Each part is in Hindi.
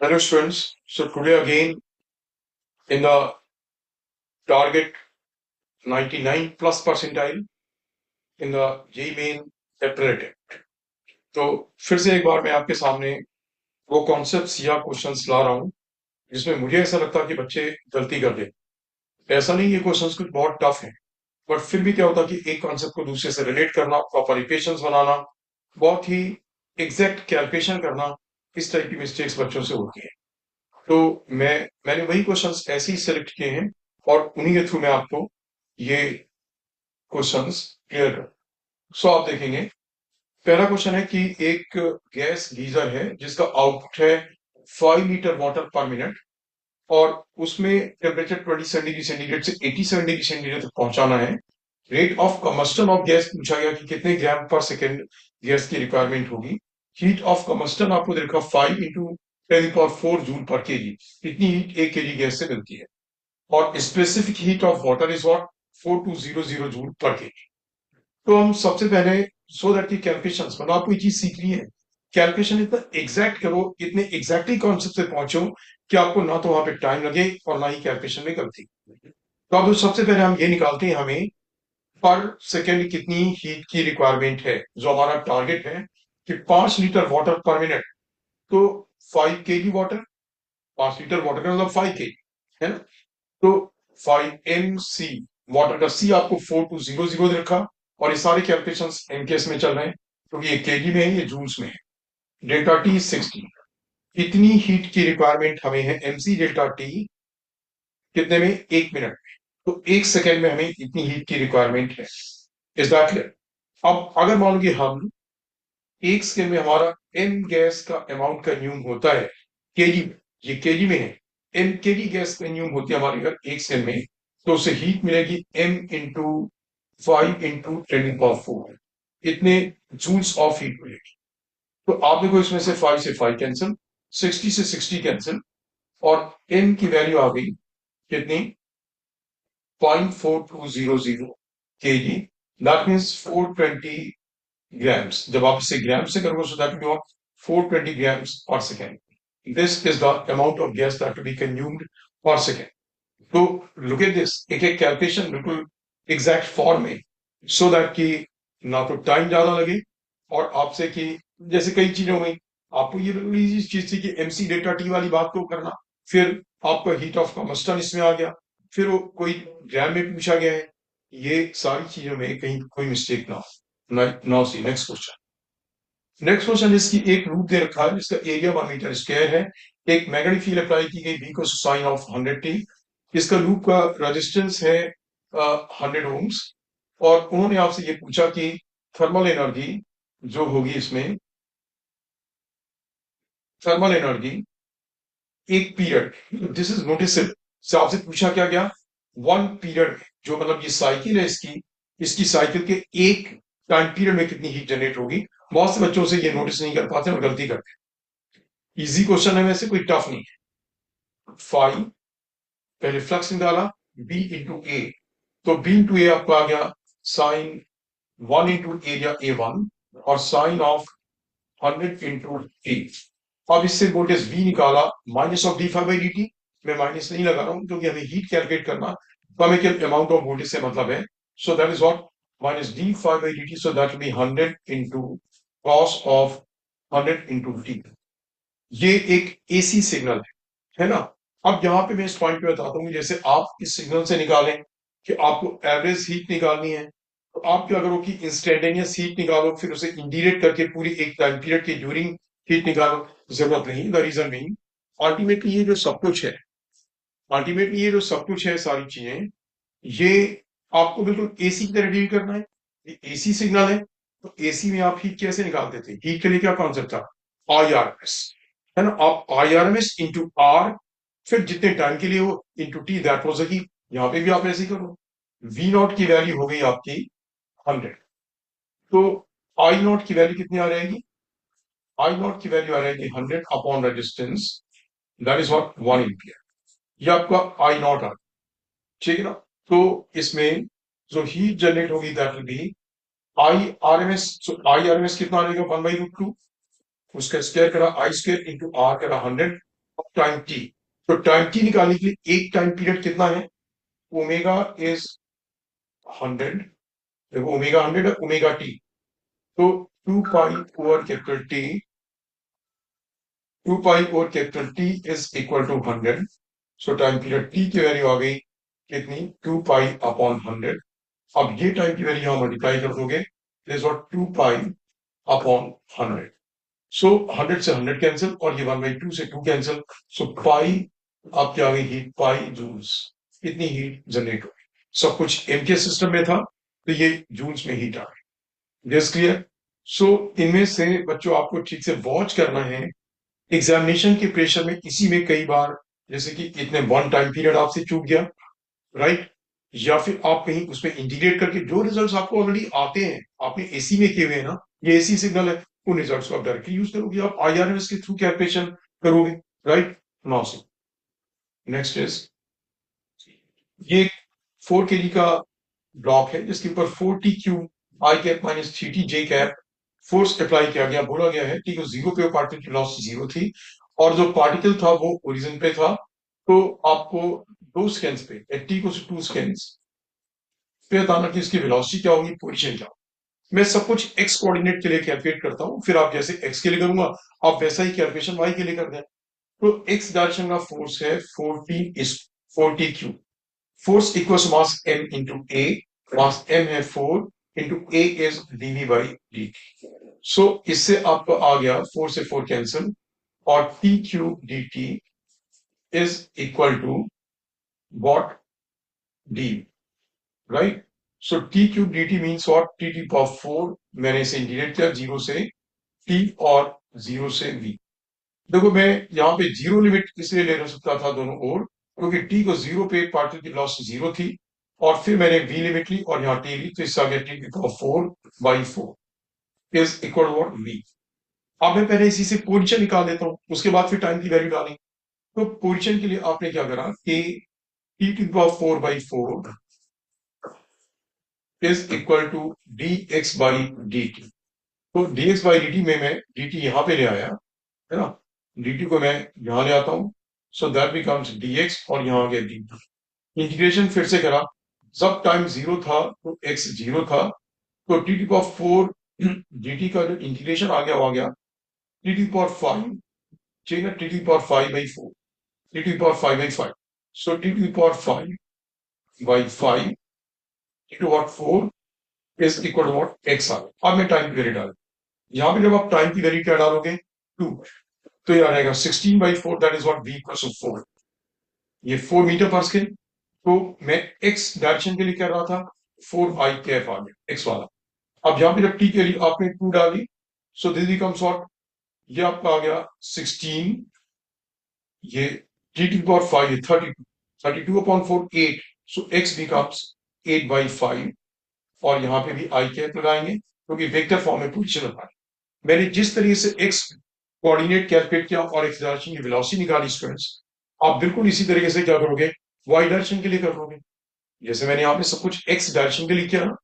Hello students, so today again in the target 99 plus percentile in the JEE main April attempt. तो फिर से एक बार मैं आपके सामने वो कॉन्सेप्ट्स या क्वेश्चंस ला रहा हूँ जिसमें मुझे ऐसा लगता है कि बच्चे गलती कर दे। ऐसा नहीं ये क्वेश्चंस कुछ बहुत टफ है, बट फिर भी क्या होता है कि एक कॉन्सेप्ट को दूसरे से रिलेट करना, प्रॉपर इक्वेशंस बनाना, बहुत ही एग्जैक्ट कैलकुलेशन करना, इस टाइप की मिस्टेक्स बच्चों से होती है। तो मैंने वही क्वेश्चंस ऐसे ही सेलेक्ट किए हैं और उन्हीं के थ्रू मैं आपको ये क्वेश्चंस क्लियर कर। सो आप देखेंगे, पहला क्वेश्चन है कि एक गैस गीजर है जिसका आउटपुट है 5 लीटर वाटर पर मिनट और उसमें टेम्परेचर 27 डिग्री सेंटीग्रेड से 87 डिग्री सेंटीग्रेड तक पहुंचाना है। Rate of combustion of gas पूछा गया कि कितने ग्राम पर सेकेंड गैस की रिक्वायरमेंट होगी। हीट ऑफ कम्बस्टन आपको देखा 5 इंटू 10⁴ जूल पर केजी, इतनी हीट 1 केजी गैस से मिलती है। और specific heat of water is what 4200 joule पर केजी। तो हम सबसे पहले सो दैट की कैलकुलेशन, मतलब आपको ये चीज सीखनी है, कैलकुलेशन इतना एग्जैक्ट करो, इतने एग्जैक्टली कॉन्सेप्ट से पहुंचो कि आपको ना तो वहां पे टाइम लगे और ना ही कैलकुलेशन में गलती। तो अब सबसे पहले हम ये निकालते हैं, हमें पर सेकेंड कितनी हीट की रिक्वायरमेंट है। जो हमारा टारगेट है कि 5 लीटर वाटर पर मिनट, तो 5 केजी वाटर, 5 लीटर वाटर का मतलब 5 केजी है ना। तो 5 mc वाटर का सी आपको 4200 दे रखा और ये सारे कैलकुलेशंस एमकेएस में चल रहे हैं क्योंकि ये केजी में है, ये जूल्स में है। डेल्टा टी 60, इतनी हीट की रिक्वायरमेंट हमें है। एमसी डेल्टा टी कितने में, 1 मिनट में। तो 1 सेकेंड में हमें इतनी हीट की रिक्वायरमेंट है। Is that clear? अब अगर मान लो कि हम 1 सेकेंड में हमारा एम गैस का अमाउंट कंज्यूम होता है केजी में, ये केजी में है, एम केजी गैस कंज्यूम होती है हमारी अगर 1 सेकेंड में, तो उसे हीट मिलेगी एम इंटू 5 इंटू 10⁴, इतने जूल्स ऑफ हीट मिलेगी। तो आप देखो इसमें से 5 से 5 कैंसिल, 60 से 60 कैंसिल, और एम की वैल्यू आ गई कितनी, 0.4200 केजी, दैट मीन्स 420 grams. जब आप इसे ग्राम से करोगे so that will be 420 grams per second. This is the amount of gas that will be consumed per second. तो look at this, एक एक कैलकुलेशन बिल्कुल एग्जैक्ट फॉर्म में, सो दैट कि ना तो टाइम ज्यादा लगे और आपसे कि जैसे कई चीजें हो गई, आपको ये बिल्कुल इजी चीज थी कि एमसी डेल्टा टी वाली बात को करना, फिर आपका हीट ऑफ कम्बस्टन इसमें आ गया, फिर वो कोई ग्राम में पूछा गया है। ये सारी चीजों में कहीं कोई मिस्टेक ना हो। Now see next question. Next question, इसकी एक लूप दे रखा है जिसका एरिया 1 मीटर स्क्वायर है। एक मैग्नेटिक फील्ड अप्लाई की गई बी को साइन ऑफ 100t। इसका लूप का रेजिस्टेंस है 100 ओम्स। और उन्होंने आपसे ये पूछा कि थर्मल एनर्जी जो होगी इसमें, थर्मल एनर्जी एक पीरियड, दिस इज नोटिसेबल, से आपसे पूछा क्या गया, 1 पीरियड में, जो मतलब ये साइकिल है इसकी, इसकी साइकिल के एक टाइम पीरियड में कितनी हीट जनरेट होगी। बहुत से बच्चों से ये नोटिस नहीं कर पाते और गलती करते हैं। इजी क्वेश्चन है, वैसे कोई टफ नहीं है। 5, पहले फ्लक्स निकाला, बी इंटू ए, तो बी इंटू ए आपको आ गया साइन 1 इंटू एरिया A1 और साइन ऑफ 100 इंटू टी। अब इससे वोल्टेज V निकाला, माइनस ऑफ d⁵dt। मैं माइनस नहीं लगा रहा हूं क्योंकि हमें हीट कैलकुलेट करना, तो हमें केवल अमाउंट ऑफ वोल्टेज से मतलब है। So that is what minus d⁵dt, so that will be 100 into cos of 100 into T. ये एक एसी सिग्नल है ना। अब यहाँ पे मैं इस पॉइंट पे बताता हूँ कि जैसे आप इस सिग्नल से निकालें कि आपको एवरेज हीट निकालनी है, तो आप क्या करो कि इंस्टेंटेनियस हीट निकालो, फिर उसे इंटीग्रेट करके पूरी एक टाइम पीरियड के ड्यूरिंग हीट निकालो। जरूरत नहीं। द रीजन बीइंग, अल्टीमेटली ये जो सब कुछ है, अल्टीमेटली ये जो सब कुछ है, सारी चीजें, ये आपको बिल्कुल एसी की तरह डील करना है। ये एसी सिग्नल है, तो एसी में आप हीट कैसे निकालते थे, हीट के लिए क्या कॉन्सेप्ट था, IRMS, है ना। आप IRMS इंटू आर, फिर जितने टाइम के लिए हो into T, that was heat. यहाँ पे भी आप ऐसे ही करो। वी नॉट की वैल्यू हो गई आपकी 100, तो आई नॉट की वैल्यू कितनी आ जाएगी, आई नॉट की वैल्यू आ जाएगी 100 upon resistance, that is what 1 ampere. ये आपका आई नॉट आ, ठीक है ना। तो इसमें जो हीट जनरेट होगी that will be IRMS। So IRMS कितना आ जाएगा, 1/√2, उसका स्क्वायर करा आई स्क्वायर इंटू आर करा 100 टाइम टी। तो टाइम टी निकालने के लिए एक टाइम पीरियड कितना है, ओमेगा इज 100, देखो ओमेगा 100 है, ओमेगा टी, तो 2 pi over capital T, 2 pi over capital T is equal to 100। So time period T की वैल्यू आ गई कितनी, 2 पाई अपॉन 100। अब ये टाइम की वैल्यू हम मल्टीप्लाई कर दोगे, दिस व्हाट 2 पाई अपॉन 100। सो 100 से 100 कैंसिल और ये 1/2 से 2 कैंसिल। सो पाई आपकी आ गई हीट, पाई जूल्स, कितनी हीट जनरेट होगी। सब कुछ एमके सिस्टम में था तो ये जूल्स में हीट आ गई। This clear. सो इनमें से बच्चों आपको ठीक से वॉच करना है एग्जामिनेशन के प्रेशर में। इसी में कई बार जैसे कि इतने वन टाइम पीरियड आपसे चूक गया, राइट, या फिर आप कहीं उसमें इंटीग्रेट करके जो रिजल्ट्स आपको ऑलरेडी आते हैं, आपने एसी में किए हुए हैं ना, ये एसी सिग्नल है, उन रिजल्ट्स को आप डायरेक्टली यूज करोगे, आप आईआरएमएस के थ्रू कैलकुलेशन करोगे, right. Now see next is ये 4 kg का ब्लॉक है जिसके ऊपर 4t क्यूब आई कैप माइनस 3t जे कैप फोर्स अप्लाई किया गया। बोला गया है टी को जीरो पे पार्टिकल की वेलोसिटी जीरो थी और जो पार्टिकल था वो ओरिजिन पे था। तो आपको दो स्कैन्स पे टी को 2 स्कैन्स पे बताना कि इसकी वेलोसिटी क्या होगी, पोजीशन क्या होगी। मैं सब कुछ एक्स कोऑर्डिनेट के लिए कैलकुलेट करता हूं, फिर आप जैसे एक्स के लिए करूंगा आप वैसा ही कैलकुलेशन वाई के लिए कर दें। तो एक्स डायरेक्शन का फोर्स है 4t क्यूब, फोर्स इक्वल्स मास m इंटू ए, मास m है 4 into A is dv by dt। सो इससे आपको आ गया 4 से 4 कैंसिल और t cube dt is equal to what, D, right. So t cube dt means what, T T power 4, मैंने इसे इंटीग्रेट किया जीरो से t और जीरो से v। देखो मैं यहाँ पे जीरो लिमिट इसलिए ले सकता था दोनों ओर क्योंकि t को जीरो पे पार्टिकल की वेलोसिटी जीरो थी और फिर मैंने v लिमिट ली और यहाँ t ली, तो इससे आ गया टी की power 4/4 is equal to what, v। अब मैं पहले इसी से पोजीशन निकाल देता हूँ, उसके बाद फिर टाइम की वैल्यू डालें। तो पोजीशन के लिए आपने क्या करा कि टी की power 4/4 is equal to d x by d t. तो d x by d t में मैं डी टी यहां पे ले आया है ना, डी टी को मैं यहां ले आता हूं, सो दैट बिकम्स डी एक्स और यहां आ गया डी टी। इंटीग्रेशन फिर से करा, जब टाइम जीरो था तो एक्स जीरो था, तो T T power 4 D T का जो इंटीग्रेशन आ गया वो आ गया टी टी पावर 5, चाहिए ना, T T power 5/4, T T power 5/5। So T T power 5/5 into what 4 is equal to what x आ गया। अब मैं टाइम की वैल्यू डाल, यहां पे जब आप टाइम की वैल्यू क्या डालोगे 2, तो ये आ जाएगा 16/4, that is what v equals to 4, ये 4 मीटर पर सेकेंड। तो मैं x डायरेक्शन के लिए कह रहा था 4 i कैफ आ गया x वाला। अब यहां पे जब t के लिए आपने 2 डाली, सो दिस बिकम्स व्हाट, ये आपका आ गया 16, ये t टू पावर 5 है 32, 32 अपॉन 4 8, सो x बिकम्स 8/5 और यहां पे भी आई कैप लगाएंगे क्योंकि वेक्टर फॉर्म में पोजीशन होता है। मैंने जिस तरीके से एक्स कोऑर्डिनेट कैलकुलेट किया और एक्स डायरेक्शन की वेलोसिटी निकाली स्टूडेंट्स, आप बिल्कुल इसी तरीके से क्या करोगे, वाई डायरेक्शन के लिए करोगे। जैसे मैंने यहाँ पे सब कुछ एक्स डायरेक्शन के लिए किया ना,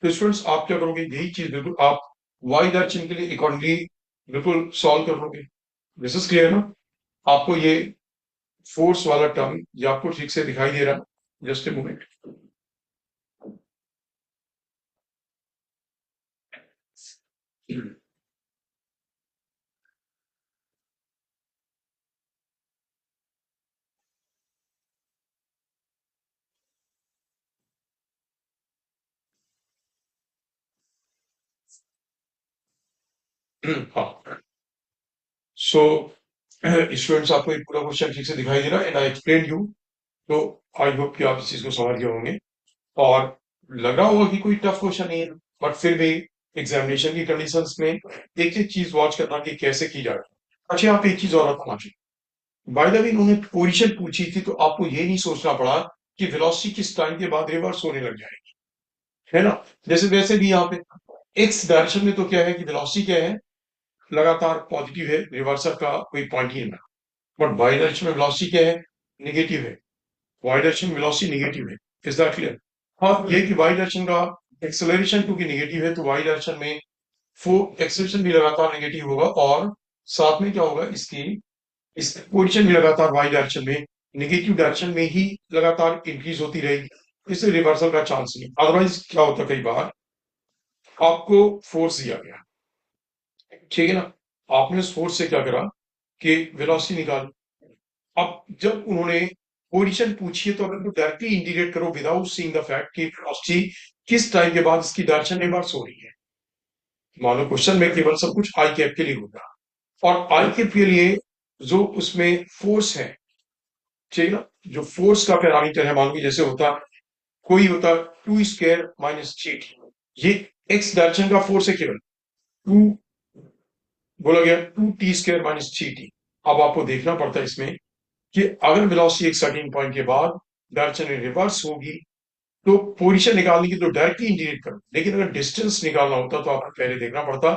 तो स्टूडेंट्स आप क्या करोगे, यही चीज बिल्कुल आप वाई डायरेक्शन के लिए अकॉर्डिंगली बिल्कुल सॉल्व करोगे। दिस इज क्लियर ना। आपको ये फोर्स वाला टर्म ये आपको ठीक से दिखाई दे रहा है, जस्ट ए मोमेंट। हाँ, सो स्टूडेंट्स आपको एक पूरा क्वेश्चन ठीक से दिखाई दे रहा है एंड आई एक्सप्लेन यू। तो आई होप कि आप इस चीज को समझ गए होंगे और लग रहा होगा कि कोई टफ क्वेश्चन नहीं है, बट फिर भी एग्जामिनेशन की कंडीशंस में एक एक चीज वॉच करना कि कैसे की जाए। अच्छा, यहाँ पे एक चीज और बताना चाहिए, बाय द वे इन्होंने पोजीशन पूछी थी तो आपको ये नहीं सोचना पड़ा कि वेलोसिटी किस टाइम के बाद रिवर्स होने लग जाएगी, है ना। जैसे वैसे भी यहाँ पे एक्स डायरेक्शन में तो क्या है कि वेलोसिटी क्या है, लगातार पॉजिटिव है, रिवर्सल का कोई पॉइंट ही नहीं। बट वाई डायरेक्शन में वेलोसिटी क्या है, नेगेटिव है, वाई डायरेक्शन में वेलोसिटी नेगेटिव है। Is that clear. हाँ, ये कि वाई डायरेक्शन का एक्सेलरेशन क्योंकि नेगेटिव है तो वाई डायरेक्शन में एक्सेलरेशन भी लगातार नेगेटिव होगा और साथ में क्या होगा, इसकी इस पोजीशन में लगातार वाई डायरेक्शन में, नेगेटिव डायरेक्शन में ही लगातार इंक्रीज होती रहेगी, इससे रिवर्सल का चांस नहीं। अदरवाइज क्या होता है, कई बार आपको फोर्स दिया गया, ठीक है ना, आपने उस फोर्स से क्या करा कि वेलोसिटी निकाल। अब जब उन्होंने पोजीशन पूछी है तो अगर डायरेक्टली इंटीग्रेट करो विदाउट सीइंग द फैक्ट कि वेलोसिटी किस टाइम के बाद इसकी डायरेक्शन रिवर्स हो रही है। मान लो क्वेश्चन में केवल सब कुछ आई कैप के लिए होगा, और आई कैप के लिए जो उसमें फोर्स है, ठीक है ना, जो फोर्स का पैरामीटर है, मान लो जैसे होता कोई होता two square minus g T, ये एक्स डायरेक्शन का फोर्स है केवल, टू बोला गया two T square minus g T. अब आपको देखना पड़ता है इसमें कि अगर वेलोसिटी एक सर्टेन पॉइंट के बाद डायरेक्शन रिवर्स होगी तो पोजीशन निकालने की तो डायरेक्टली इंटीग्रेट करो, लेकिन अगर डिस्टेंस निकालना होता तो आपको पहले देखना पड़ता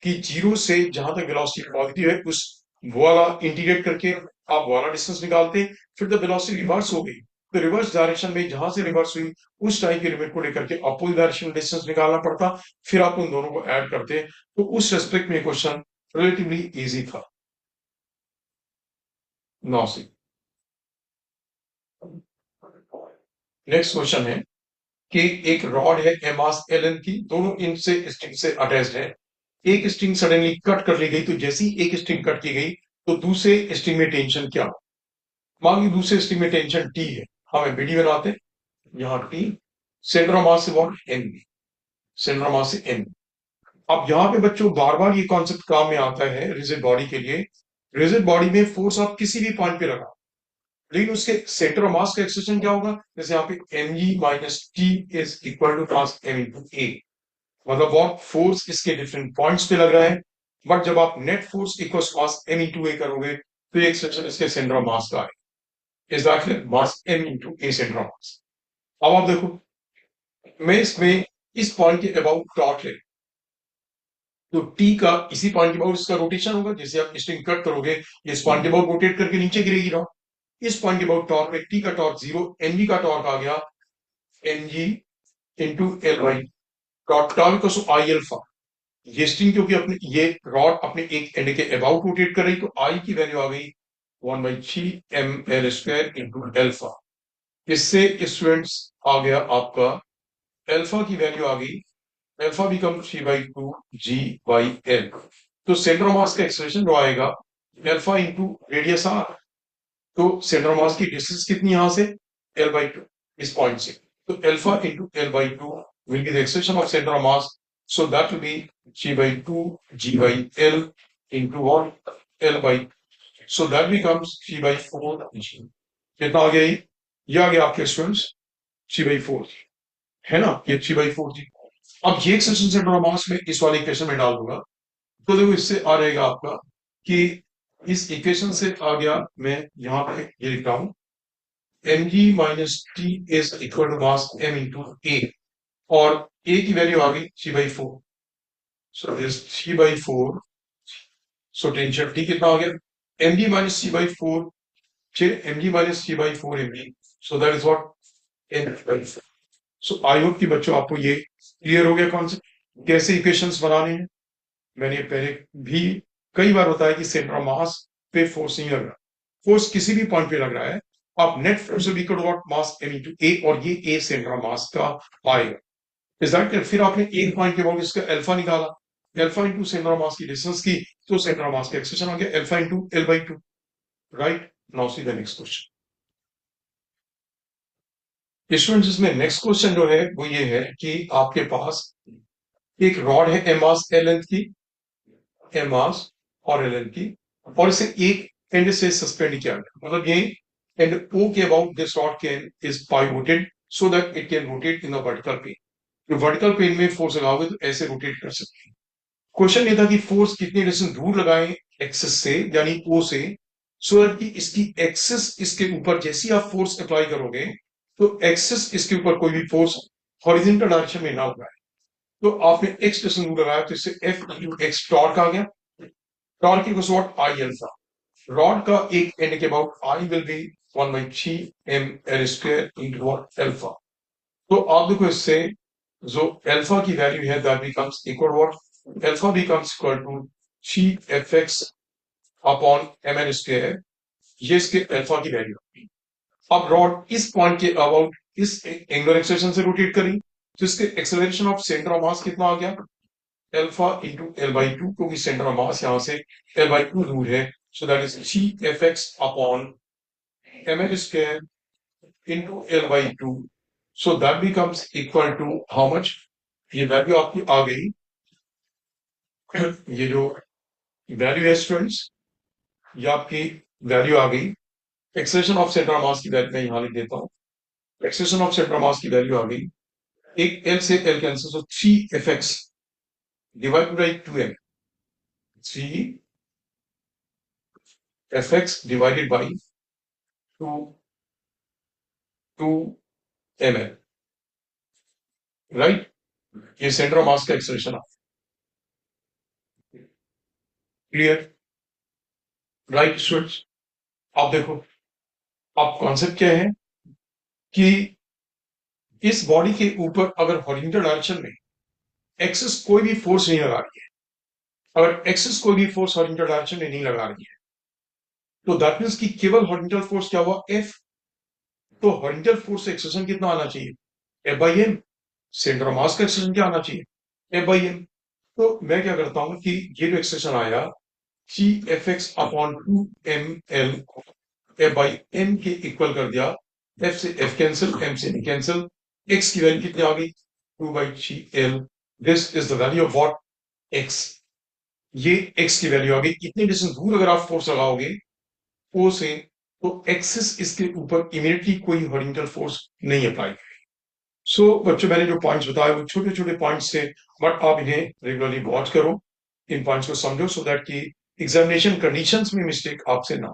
कि जीरो से जहां तक वेलोसिटी पॉजिटिव है उस वो वाला इंटीग्रेट करके आप वो वाला डिस्टेंस निकालते, फिर तो वेलोसिटी रिवर्स हो गई तो रिवर्स डायरेक्शन में जहां से रिवर्स हुई उस टाइम की लिमिट को लेकर के अपोजिट डायरेक्शन डिस्टेंस निकालना पड़ता, फिर आप उन दोनों को ऐड करते। तो उस रेस्पेक्ट में क्वेश्चन रिलेटिवली इजी था। नौ से नेक्स्ट क्वेश्चन है कि एक रॉड है एमास एल एन की, दोनों इनसे स्ट्रिंग से अटैच्ड है। एक स्ट्रिंग सडनली कट कर ली गई, तो जैसी एक स्ट्रिंग कट की गई तो दूसरे स्ट्रिंग में टेंशन क्या हो। मान ली दूसरे स्ट्रिंग में टेंशन टी है, हमें बीडी बनाते हैं, यहाँ टी, सेंटर ऑफ मास से बहुत एन, सेंटर ऑफ मास से एन। अब यहाँ पे बच्चों बार बार ये कॉन्सेप्ट काम में आता है रिजिड बॉडी के लिए। रिजिड बॉडी में फोर्स आप किसी भी पॉइंट पे लगा, लेकिन उसके सेंटर ऑफ मास का एक्सप्रेशन क्या होगा, जैसे यहाँ पे m g minus t is equal to mass M into a, मतलब वर्क फोर्स इसके डिफरेंट पॉइंट्स पे लग रहा है, बट जब आप net force equal mass M into a करोगे तो ये एक्सप्रेशन इसके सेंटर ऑफ मास का है, is that mass M into a centre of mass. अब आप देखो, मैं इसमें इस पॉइंट के अबाउट टॉर्क ले, तो टी का इसी पॉइंट के अबाउट इसका रोटेशन होगा, जैसे आप स्ट्रिंग कट करोगे ये इस पॉइंट के अबाउट रोटेट करके नीचे गिरेगी रॉड। इस पॉइंट के अबाउट टॉर्क में टी का टॉर्क जीरो, एनजी का टॉर्क आ गया N G into L Y, torque I alpha. ये स्ट्रिंग क्योंकि अपने ये रॉड अपने एक एंड के अबाउट रोटेट कर रही, तो आई की वैल्यू आ गई 1/3 ml² इंटू एल्फा। इससे स्टूडेंट्स आ गया आपका एल्फा की वैल्यू आ गई, alpha become 3/2 G by L. तो सेंटर मास का एक्सप्रेशन जो आएगा एल्फा इंटू रेडियस आर, तो सेंटर मास की डिस्टेंस कितनी यहां से L/2 इस पॉइंट से, तो alpha into L/2 will be the expression of center of mass, so that will be g/2 g/l into what L/2, so that becomes 3/4 g। कितना आ गया ये आ गया आपके स्टूडेंट्स 3/4 है ना, ये 3/4 जी। अब ये एक्सप्रेशन सेंटर ऑफ मास में इस वाले इक्वेशन में डाल दूंगा, तो देखो इससे आ रहेगा आपका कि इस इक्वेशन से आ गया, मैं यहां पे ये लिख रहा हूं m g minus t is equal to mass M into a, और ए की वैल्यू आ गई 3/4, so this 3/4, so tension t कितना आ गया एम जी माइनस 3/4, फिर m g minus 3/4 m g, so that is what n. So I hope कि बच्चों आपको ये क्लियर हो गया कॉन्सेप्ट कैसे इक्वेशंस बनाने हैं। मैंने पहले भी कई बार बताया कि सेंटर ऑफ मास पे फोर्स नहीं लग रहा, फोर्स किसी भी पॉइंट पे लग रहा है, आप नेट फोर्स भी करो what mass M into a, और ये ए सेंटर ऑफ मास का आएगा। रिजल्ट फिर आपने एक पॉइंट के बाद इसका अल्फा निकाला, alpha into centre of mass की डिस्टेंस की, तो सेंटर ऑफ मास का एक्सप्रेशन आ गया alpha into L/2, right. Now see the next question. Students इसमें नेक्स्ट क्वेश्चन जो है वो ये है कि आपके पास एक रॉड है एम मास एल लेंथ की, एम मास और एल लेंथ की, और इसे एक एंड से सस्पेंड किया गया, मतलब ये एंड ओ के about this rod can is pivoted so that it can rotate in the vertical plane. तो वर्टिकल प्लेन में फोर्स लगाओगे तो ऐसे रोटेट कर सकते हैं। क्वेश्चन ये था कि फोर्स कितनी डिस्टेंस दूर लगाएं एक्सिस से, यानी ओ से, सो दैट कि इसकी एक्सिस इसके ऊपर जैसी आप फोर्स अप्लाई करोगे तो एक्सिस इसके ऊपर कोई भी फोर्स हॉरिजॉन्टल डायरेक्शन में ना लगाए। तो आपने एक्स डिस्टेंस दूर लगाया तो इससे एफ इंटू एक्स टॉर्क आ गया, torque equals what I alpha. Rod का एक एंड के about I will be 1/3 ml² into what alpha. तो आप देखो इससे जो एल्फा की वैल्यू है that becomes equal what, alpha becomes equal to 3 fx upon M N square, ये इसके अल्फा की वैल्यू होगी। अब रॉड इस पॉइंट के अबाउट इस एंगुलर एक्सेलरेशन से रोटेट करें तो इसके acceleration of centre of mass कितना आ गया, alpha into L by two, क्योंकि सेंटर ऑफ मास यहां से एल बाई टू दूर है, so that is G F x upon M N square into L by two, so that becomes equal to how much, ये वैल्यू आपकी आ गई, ये जो वैल्यू है स्टूडेंट्स, ये आपकी वैल्यू आ गई, acceleration of centre of mass की वैल्यू मैं यहां लिख देता हूं, acceleration of centre of mass की वैल्यू आ गई, एक एल से L cancel, so three F X divided by two M, three F X divided by two two M L, right, ये सेंटर ऑफ मास का एक्सेलरेशन है, क्लियर, राइट स्टूडेंट्स। आप देखो, आप कॉन्सेप्ट क्या है कि इस बॉडी के ऊपर अगर हॉरिजॉन्टल डायरेक्शन में एक्सेस कोई भी फोर्स नहीं लगा रही है, अगर एक्सेस कोई भी फोर्स हॉरिजॉन्टल डायरेक्शन में नहीं लगा रही है, तो दैट मींस कि केवल हॉरिजॉन्टल फोर्स क्या हुआ, एफ, तो हॉरिजॉन्टल फोर्स से एक्सेशन कितना आना चाहिए, F by M, centre of mass का एक्सेशन क्या आना चाहिए, एफ बाई एम, तो मैं क्या करता हूं कि ये जो एक्सेशन आया g F x upon two M l f by m के इक्वल कर दिया, एफ से एफ कैंसिल, एम से कैंसिल, एक्स की वैल्यू कितनी आ गई, two by g l, this is the value of what, x, ये एक्स की वैल्यू आ गई, इतने डिस्टेंस दूर अगर आप फोर्स लगाओगे ओ से, तो एक्सिस इसके ऊपर इमीडिएटली कोई हॉरिजॉन्टल फोर्स नहीं अप्लाई करेगी। सो बच्चों, मैंने जो पॉइंट्स बताए वो छोटे छोटे पॉइंट्स थे, बट आप इन्हें रेगुलरली वॉच करो, इन पॉइंट्स को समझो, सो दैट कि एग्जामिनेशन कंडीशंस में मिस्टेक आपसे ना